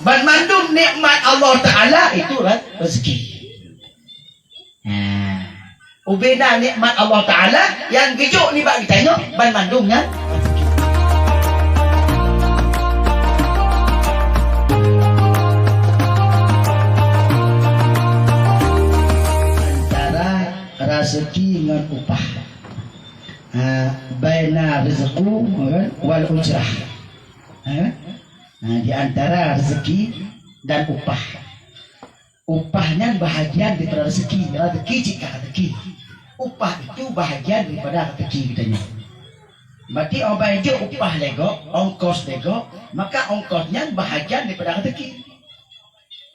ban mandum nikmat Allah Ta'ala itulah rezeki. Ubena nikmat Allah Ta'ala yang gejuk ni bagi tanya ban mandumnya rezeki. Antara rezeki dengan upah. Baina rizqu wal ujrah. Di antara rezeki dan upah. Upahnya bahagian daripada rezeki. Rezeki jika rezeki. Upah itu bahagian daripada rezeki katanya. Berarti orang bayar upah lego, ongkos lego, maka ongkosnya bahagian daripada rezeki.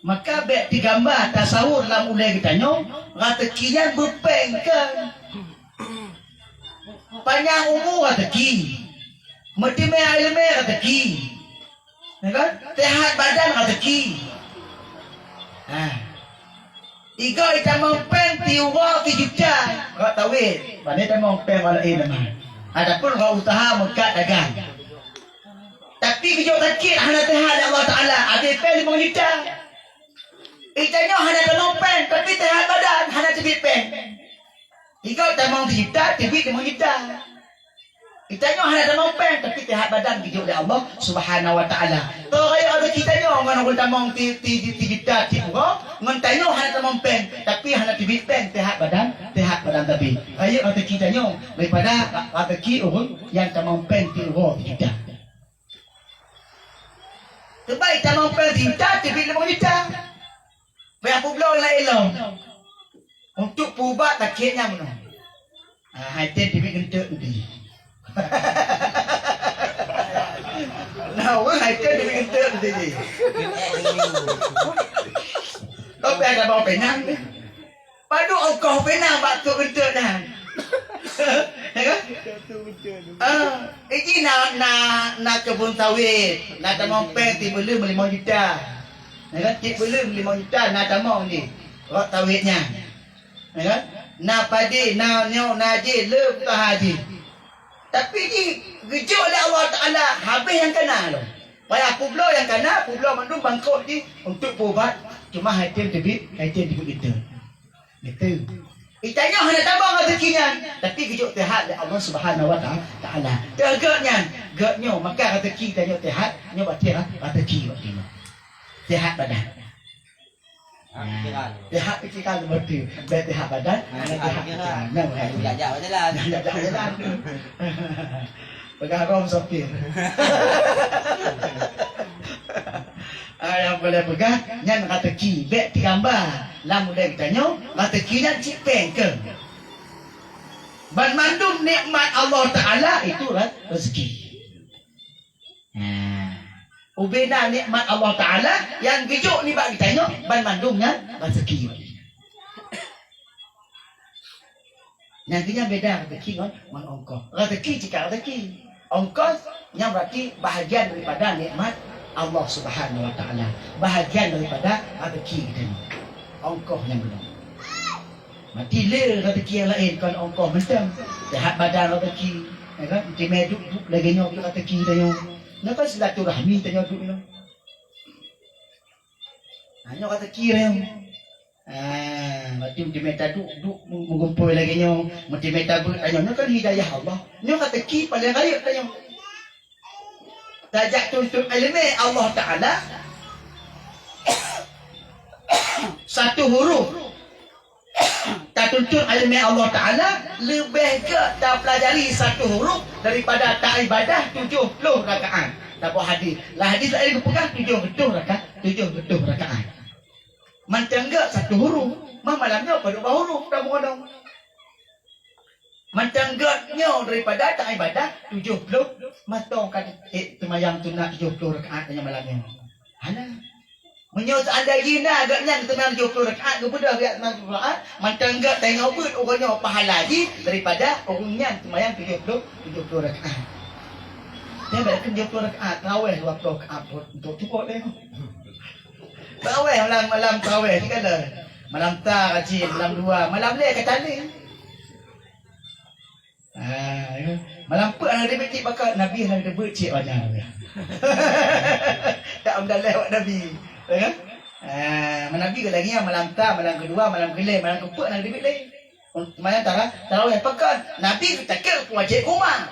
Maka baik digambar tasawur dalam mulai katanya, rezekinya berpengkan. Panjang umur rezeki. Mati ilmu rezeki. Ya kan? Sehat badan rezeki. Iga ita mempeng tiwa juta. Kau tahu mana ita mempeng wala nama. Adapun kau usaha mengkat dagang. Tapi kejauh sakit hana sehat Allah Ta'ala. Ada peng 5 juta. Itanya hana mempeng tapi sehat badan hana tebit peng. Iga ita mau juta, tebit 5 juta. Itanya hana mempeng tapi sehat badan kejauh oleh Allah Subhanahu Wa Ta'ala. Tu raya ada kitanya orang nak tamang ti juta ti pura. Ngantanyo hana mempeng tapi hana tebit peng sehat badan tapi. Raya ada kitanya daripada rezeki orang yang tamang peng ti pura juta. Terbaik tamang peng juta tebit 5 juta. Bayar pula lah elok. Untuk pubat takitnya mana? Haitan tebit gentuk nanti. Nah, haitan tebit gentuk nanti. Kau biar bawa penang ni. Padu kau penang batu gentuk dah. Ya kan? Ini nak kebun sawit, nak tamang peng ti belum 5 juta. Ya kan? Ti belum 5 juta nak tamang ni. Rot sawitnya. Ya kan? Nak padi, nak nyok, nak haji, lep tak haji. Tapi ni gejuk oleh Allah Ta'ala habis yang kena tu. Payah publo yang kena, publo mandum bangkok ni untuk pubat. Cuma haitan tebit kita. Gitu. Itanya hanya tambah rezekinya, tapi gejuk sehat oleh Allah Subhanahu Wa Ta'ala. Gernya maka rezeki tanya sehat, nya berarti rezeki berarti. Sehat badan. Sehat pikiran berarti. Sehat badan, sehat pikiran. Nah, jalan. Pegang rom sopir. Yang boleh pegang yang rezeki baik digambar lah mudah ditanya rezeki dan cipeng ke ban mandum nikmat Allah Ta'ala itulah rezeki. Ubena nikmat Allah Ta'ala yang gejuk ni bagi tanya ban mandumnya rezeki. Nantinya beda rezeki dengan ongkos. Rezeki jika rezeki, ongkos yang berarti bahagian daripada nikmat Allah Subhanahu Wa Ta'ala. Bahagian daripada rezeki kita ni. Ongkos yang belum. Mati le rezeki yang lain kan ongkos macam sehat badan rezeki. Ya kan? Timai duduk lagi nyok rezeki tanya. Kenapa silaturahmi tanya duduk ni? Hanya rezeki yang mati timai duduk mengumpul lagi nyok. Mati meta tanya kan hidayah Allah. Nyok rezeki paling raya tanya. Tajak tuntut ilmu Allah Ta'ala satu huruf tak tuntut ilmu Allah Ta'ala lebih ke tak pelajari satu huruf daripada tak ibadah 70 rakaat. Tak buat hadis lah, hadis lain aku pegang 70 rakaat. Macam enggak satu huruf malamnya pada dua huruf tak bodoh. Macam enggaknya daripada tak ibadah 70 matang kan semayang sunat 70 rakaat yang malamnya. Ana menyot ada gina agaknya kita 70 rakaat kepada riak 70 rakaat macam enggak tengok bet orangnya pahala haji daripada orangnya semayang 70 rakaat. Dia berkata 70 rakaat tarawih waktu rakaat untuk cukup dia. Tarawih malam tarawih ni kala. Malam tak haji, malam 2, malam le kata ni. Malam apa anak dia becik bakal Nabi anak dia becik banyak. tak undang lewat Nabi. Ya kan? Nabi ke lagi malam tak, malam kedua, malam kelima, malam keempat nak dibit lain. Malam tarawih pekan. Nabi takkan wajib kumang.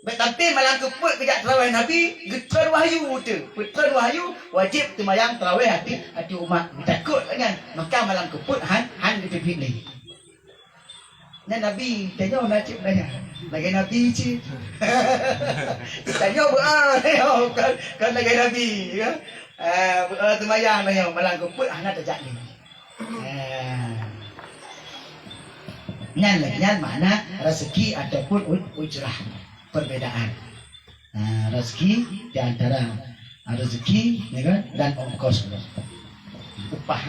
Tapi malam keempat kejap tarawih Nabi getar wahyu tu. Getar wahyu wajib temayang tarawih hati umat. Takut kan. Maka malam keempat han dibit lain. Nah Nabi tanya najib nanya. Lagi Nabi je. Tanya kan lagi Nabi kan. Temayang nanya malam keempat hana tak jadi. Nyan mana rezeki ataupun ujrah perbedaan. Rezeki di antara rezeki ya kan dan ongkos upah.